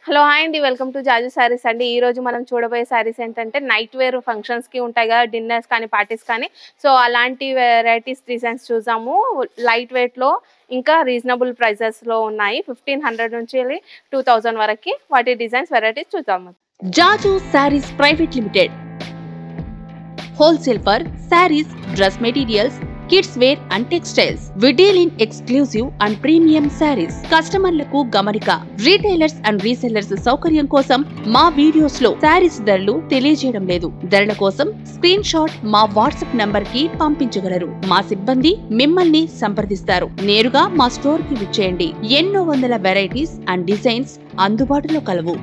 Hello hi అండి, welcome to జాజు సారీస్ అండి. ఈ రోజు మనం చూడబోయే సారీస్ ఏంటంటే నైట్ వేర్ ఫంక్షన్స్ కి ఉంటాయి కదా, డిన్నర్స్ కానీ పార్టీస్ కానీ. సో అలాంటి వెరైటీస్ డిజైన్స్ చూసాము. లైట్ వెయిట్ లో ఇంకా రీజనబుల్ ప్రైసెస్ లో ఉన్నాయి. 1500 నుంచి 2000 వరకు వాటి డిజైన్స్ వెరైటీస్ చూద్దాము. Jaju sarees private limited wholesale for sarees, dress materials, kids wear and textiles. We deal in exclusive and premium sarees. కస్టమర్లకు గమనిక, రీటైలర్స్ అండ్ రీసెల్లర్స్ సౌకర్యం కోసం మా వీడియోస్ లో సారీస్ ధరలు తెలియజేయడం లేదు. ధరల కోసం స్క్రీన్ షాట్ మా వాట్సాప్ నంబర్ కి పంపించగలరు. మా సిబ్బంది మిమ్మల్ని సంప్రదిస్తారు. నేరుగా మా స్టోర్ కి విచ్చేయండి. ఎన్నో వందల వెరైటీస్ అండ్ డిజైన్స్ అందుబాటులో కలవు.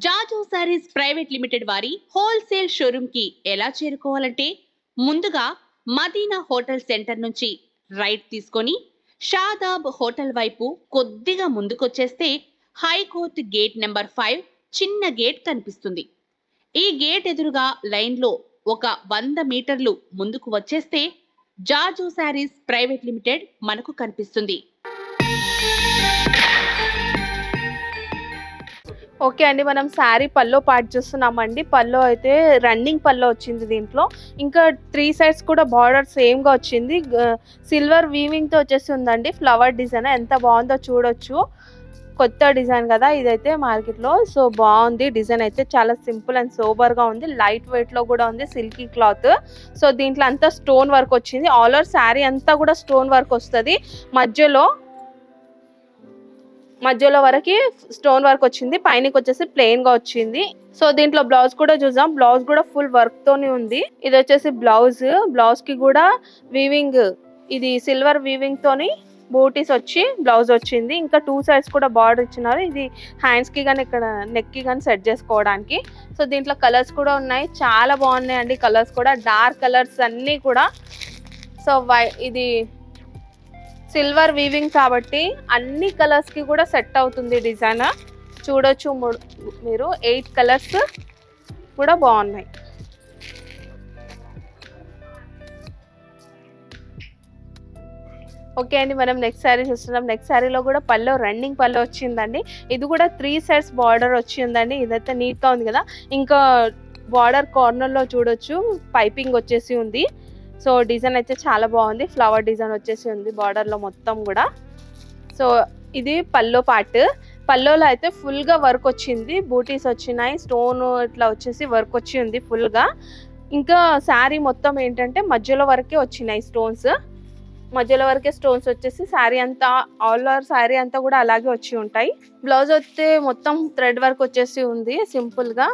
జాజు సారీస్ ప్రైవేట్ లిమిటెడ్ వారి హోల్సేల్ షోరూమ్ కి ఎలా చేరుకోవాలంటే, ముందుగా మదీనా హోటల్ సెంటర్ నుంచి రైట్ తీసుకొని షాదాబ్ హోటల్ వైపు కొద్దిగా ముందుకొచ్చేస్తే హైకోర్ట్ గేట్ నెంబర్ 5 చిన్న గేట్ కనిపిస్తుంది. ఈ గేట్ ఎదురుగా లైన్లో ఒక 100 మీటర్లు ముందుకు వచ్చేస్తే జాజు సారీస్ ప్రైవేట్ లిమిటెడ్ మనకు కనిపిస్తుంది. ఓకే అండి, మనం శారీ పల్లో పార్ట్ చూస్తున్నామండి. పల్లో అయితే రన్నింగ్ పల్లో వచ్చింది. దీంట్లో ఇంకా 3 సైడ్స్ కూడా బార్డర్ సేమ్ గా వచ్చింది. సిల్వర్ వీవింగ్ తో వచ్చేసి ఉందండి. ఫ్లవర్ డిజైన్ ఎంత బాగుందో చూడొచ్చు. కొత్త డిజైన్ కదా ఇదైతే మార్కెట్ లో. సో బాగుంది డిజైన్ అయితే, చాలా సింపుల్ అండ్ సోబర్ గా ఉంది. లైట్ వెయిట్ లో కూడా ఉంది, సిల్కీ క్లాత్. సో దీంట్లో అంతా స్టోన్ వర్క్ వచ్చింది. ఆల్ ఓవర్ శారీ అంతా కూడా స్టోన్ వర్క్ వస్తుంది. మధ్యలో వరకు స్టోన్ వర్క్ వచ్చింది. పైనకి వచ్చేసి ప్లెయిన్ గా వచ్చింది. సో దీంట్లో బ్లౌజ్ కూడా చూసాం. బ్లౌజ్ కూడా ఫుల్ వర్క్ తోని ఉంది. ఇది వచ్చేసి బ్లౌజ్ కి కూడా వీవింగ్, ఇది సిల్వర్ వీవింగ్ తోని బూటీస్ వచ్చి బ్లౌజ్ వచ్చింది. ఇంకా 2 సైడ్స్ కూడా బార్డర్ ఇచ్చినారు. ఇది హ్యాండ్స్ కి కానీ ఇక్కడ నెక్ కి కానీ సెట్ చేసుకోవడానికి. సో దీంట్లో కలర్స్ కూడా ఉన్నాయి, చాలా బాగున్నాయి అండి. కలర్స్ కూడా డార్క్ కలర్స్ అన్ని కూడా. సో ఇది సిల్వర్ వీవింగ్ కాబట్టి అన్ని కలర్స్ కి కూడా సెట్ అవుతుంది డిజైన్. చూడొచ్చు మీరు 8 కలర్స్ కూడా బాగున్నాయి. ఓకే అండి, మనం నెక్స్ట్ శారీ చూస్తున్నాం. నెక్స్ట్ శారీలో కూడా పల్లో రన్నింగ్ పల్లో వచ్చిందండి. ఇది కూడా 3 సైడ్స్ బార్డర్ వచ్చిందండి. ఇదైతే నీట్ గా ఉంది కదా. ఇంకా బార్డర్ కార్నర్ లో చూడొచ్చు పైపింగ్ వచ్చేసి ఉంది. సో డిజైన్ అయితే చాలా బాగుంది. ఫ్లవర్ డిజైన్ వచ్చేసి ఉంది బార్డర్ లో మొత్తం కూడా. సో ఇది పల్లో పార్ట్. పల్లోలో అయితే ఫుల్ గా వర్క్ వచ్చింది. బూటీస్ వచ్చినాయి, స్టోన్ ఇట్లా వచ్చేసి వర్క్ వచ్చి ఉంది ఫుల్ గా. ఇంకా శారీ మొత్తం ఏంటంటే మధ్యలో వరకే వచ్చినాయి స్టోన్స్. మధ్యలో వరకే స్టోన్స్ వచ్చేసి శారీ అంతా, ఆల్ ఓవర్ శారీ అంతా కూడా అలాగే వచ్చి ఉంటాయి. బ్లౌజ్ అయితే మొత్తం థ్రెడ్ వర్క్ వచ్చేసి ఉంది, సింపుల్ గా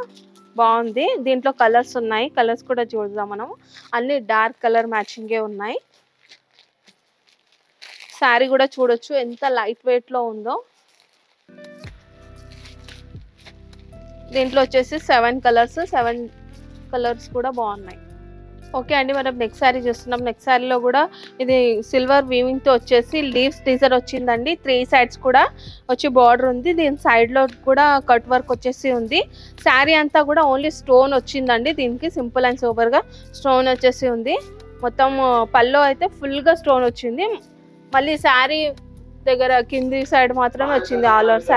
బాగుంది. దీంట్లో కలర్స్ ఉన్నాయి, కలర్స్ కూడా చూద్దాం మనం. అన్ని డార్క్ కలర్ మ్యాచింగే ఉన్నాయి. శారీ కూడా చూడొచ్చు ఎంత లైట్ వెయిట్ లో ఉందో. దీంట్లో వచ్చేసి 7 కలర్స్ కూడా బాగున్నాయి. ఓకే అండి, మనం నెక్స్ట్ శారీ చూస్తున్నాం. నెక్స్ట్ శారీలో కూడా ఇది సిల్వర్ వీవింగ్ తో వచ్చేసి లీవ్స్ డిజైన్ వచ్చిందండి. 3 సైడ్స్ కూడా వచ్చి బార్డర్ ఉంది. దీని సైడ్ లో కూడా కట్ వర్క్ వచ్చేసి ఉంది. శారీ అంతా కూడా ఓన్లీ స్టోన్ వచ్చిందండి. దీనికి సింపుల్ అండ్ సూపర్ గా స్టోన్ వచ్చేసి ఉంది. మొత్తం పల్లో అయితే ఫుల్ గా స్టోన్ వచ్చింది. మళ్ళీ శారీ దగ్గర కింది సైడ్ మాత్రమే వచ్చింది. ఆల్ ఓవర్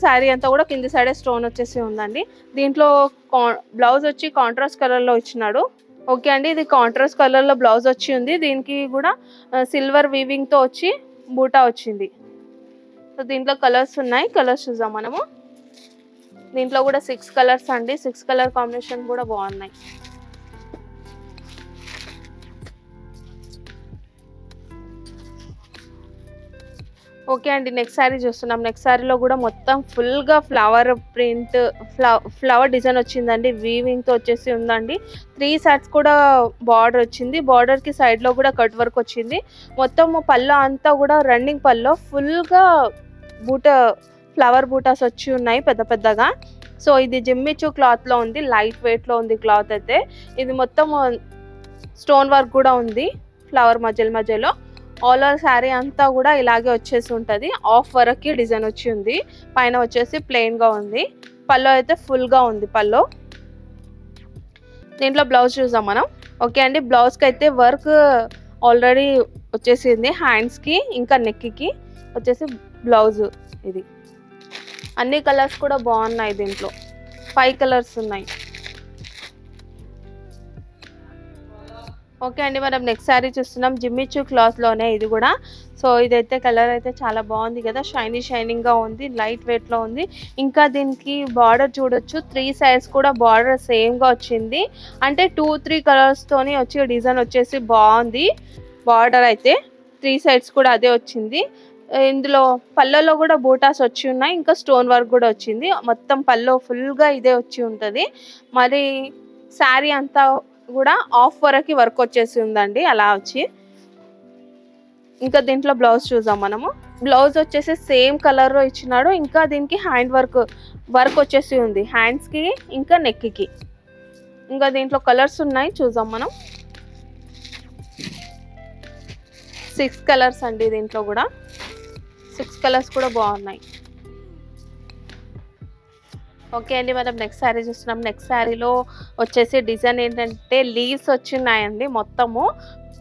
శారీ అంతా కూడా కింది సైడే స్టోన్ వచ్చేసి ఉందండి. దీంట్లో బ్లౌజ్ వచ్చి కాంట్రాస్ట్ కలర్ లో ఇచ్చినాడు. ఓకే అండి, ఇది కాంట్రాస్ట్ కలర్ లో బ్లౌజ్ వచ్చి ఉంది. దీనికి కూడా సిల్వర్ వీవింగ్ తో వచ్చి బూటా వచ్చింది. సో దీంట్లో కలర్స్ ఉన్నాయి, కలర్స్ చూద్దాం మనము. దీంట్లో కూడా 6 కలర్స్ అండి. 6 కలర్ కాంబినేషన్ కూడా బాగున్నాయి. ఓకే అండి, నెక్స్ట్ శారీ చూస్తున్నాం. నెక్స్ట్ శారీలో కూడా మొత్తం ఫుల్ గా ఫ్లవర్ ప్రింట్, ఫ్లవర్ డిజైన్ వచ్చిందండి. వీవింగ్ తో వచ్చేసి ఉందండి. 3 సైడ్స్ కూడా బార్డర్ వచ్చింది. బార్డర్ కి సైడ్ లో కూడా కట్ వర్క్ వచ్చింది. మొత్తం పల్లో అంతా కూడా రన్నింగ్ పల్లో ఫుల్ గా ఫ్లవర్ బూటాస్ వచ్చి ఉన్నాయి పెద్ద పెద్దగా. సో ఇది జిమ్మిచూ క్లాత్ లో ఉంది, లైట్ వెయిట్ లో ఉంది క్లాత్ అయితే. ఇది మొత్తం స్టోన్ వర్క్ కూడా ఉంది ఫ్లవర్ మధ్యలో. ఆల్ ఓవర్ శారీ అంతా కూడా ఇలాగే వచ్చేసి ఉంటుంది. ఆఫ్ వరకు డిజైన్ వచ్చి ఉంది. పైన వచ్చేసి ప్లెయిన్ గా ఉంది. పల్లో అయితే ఫుల్ గా ఉంది పల్లో. దీంట్లో బ్లౌజ్ చూద్దాం మనం. ఓకే అండి, బ్లౌజ్కి అయితే వర్క్ ఆల్రెడీ వచ్చేసింది. హ్యాండ్స్కి ఇంకా నెక్కి వచ్చేసి బ్లౌజ్ ఇది. అన్ని కలర్స్ కూడా బాగున్నాయి, దీంట్లో 5 కలర్స్ ఉన్నాయి. ఓకే అండి, మనం నెక్స్ట్ శారీ చూస్తున్నాం. జిమ్మిచూ క్లాత్లోనే ఇది కూడా. సో ఇదైతే కలర్ అయితే చాలా బాగుంది కదా, షైనింగ్గా ఉంది, లైట్ వెయిట్లో ఉంది. ఇంకా దీనికి బార్డర్ చూడొచ్చు, 3 సైడ్స్ కూడా బార్డర్ సేమ్గా వచ్చింది. అంటే 2-3 కలర్స్తోని వచ్చి డిజైన్ వచ్చేసి బాగుంది. బార్డర్ అయితే 3 సైడ్స్ కూడా అదే వచ్చింది. ఇందులో పళ్ళలో కూడా బూటాస్ వచ్చి ఉన్నాయి, ఇంకా స్టోన్ వర్క్ కూడా వచ్చింది. మొత్తం పళ్ళు ఫుల్గా ఇదే వచ్చి ఉంటుంది. మరి శారీ అంతా కూడా ఆఫ్ వరకు వర్క్ వచ్చేసి ఉందండి అలా వచ్చి. ఇంకా దీంట్లో బ్లౌజ్ చూద్దాం మనము. బ్లౌజ్ వచ్చేసి సేమ్ కలర్లో ఇచ్చినాడు. ఇంకా దీనికి హ్యాండ్ వర్క్ వచ్చేసి ఉంది, హ్యాండ్స్కి ఇంకా నెక్కి. ఇంకా దీంట్లో కలర్స్ ఉన్నాయి, చూద్దాం మనం. 6 కలర్స్ అండి, దీంట్లో కూడా 6 కలర్స్ కూడా బాగున్నాయి. ఓకే అండి, మనం నెక్స్ట్ శారీ చూస్తున్నాం. నెక్స్ట్ శారీలో వచ్చేసి డిజైన్ ఏంటంటే లీవ్స్ వచ్చినాయండి. మొత్తము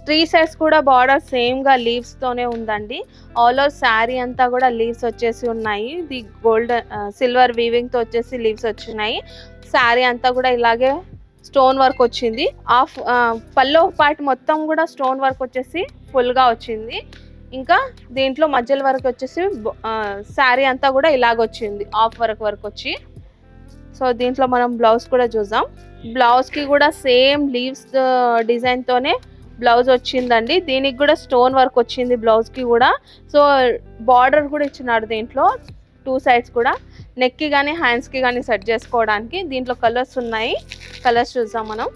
3 సైడ్స్ కూడా బార్డర్ సేమ్గా లీవ్స్తోనే ఉందండి. ఆల్ ఓవర్ శారీ అంతా కూడా లీవ్స్ వచ్చేసి ఉన్నాయి. ఇది గోల్డెన్ సిల్వర్ వీవింగ్తో వచ్చేసి లీవ్స్ వచ్చినాయి. శారీ అంతా కూడా ఇలాగే స్టోన్ వర్క్ వచ్చింది. పల్లో పార్ట్ మొత్తం కూడా స్టోన్ వర్క్ వచ్చేసి ఫుల్గా వచ్చింది. ఇంకా దీంట్లో మధ్యల వరకు వచ్చేసి శారీ అంతా కూడా ఇలాగ వచ్చింది, ఆఫ్ వర్క్ వచ్చి. సో దీంట్లో మనం బ్లౌజ్ కూడా చూద్దాం. బ్లౌజ్కి కూడా సేమ్ లీవ్స్ డిజైన్తోనే బ్లౌజ్ వచ్చిందండి. దీనికి కూడా స్టోన్ వర్క్ వచ్చింది బ్లౌజ్కి కూడా. సో బార్డర్ కూడా ఇచ్చినాడు దీంట్లో 2 సైడ్స్ కూడా, నెక్కి కానీ హ్యాండ్స్కి కానీ సెట్ చేసుకోవడానికి. దీంట్లో కలర్స్ ఉన్నాయి, కలర్స్ చూద్దాం మనం.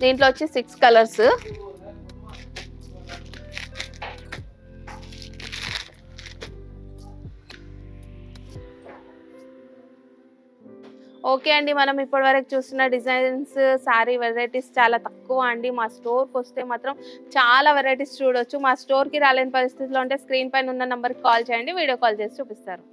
దీంట్లో వచ్చి 6 కలర్స్. ఓకే అండి, మనం ఇప్పటివరకు చూస్తున్న డిజైన్స్, శారీ వెరైటీస్ చాలా తక్కువ అండి. మా స్టోర్కి వస్తే మాత్రం చాలా వెరైటీస్ చూడొచ్చు. మా స్టోర్కి రాలేని పరిస్థితిలో ఉంటే స్క్రీన్ పైన ఉన్న నెంబర్కి కాల్ చేయండి, వీడియో కాల్ చేసి చూపిస్తారు.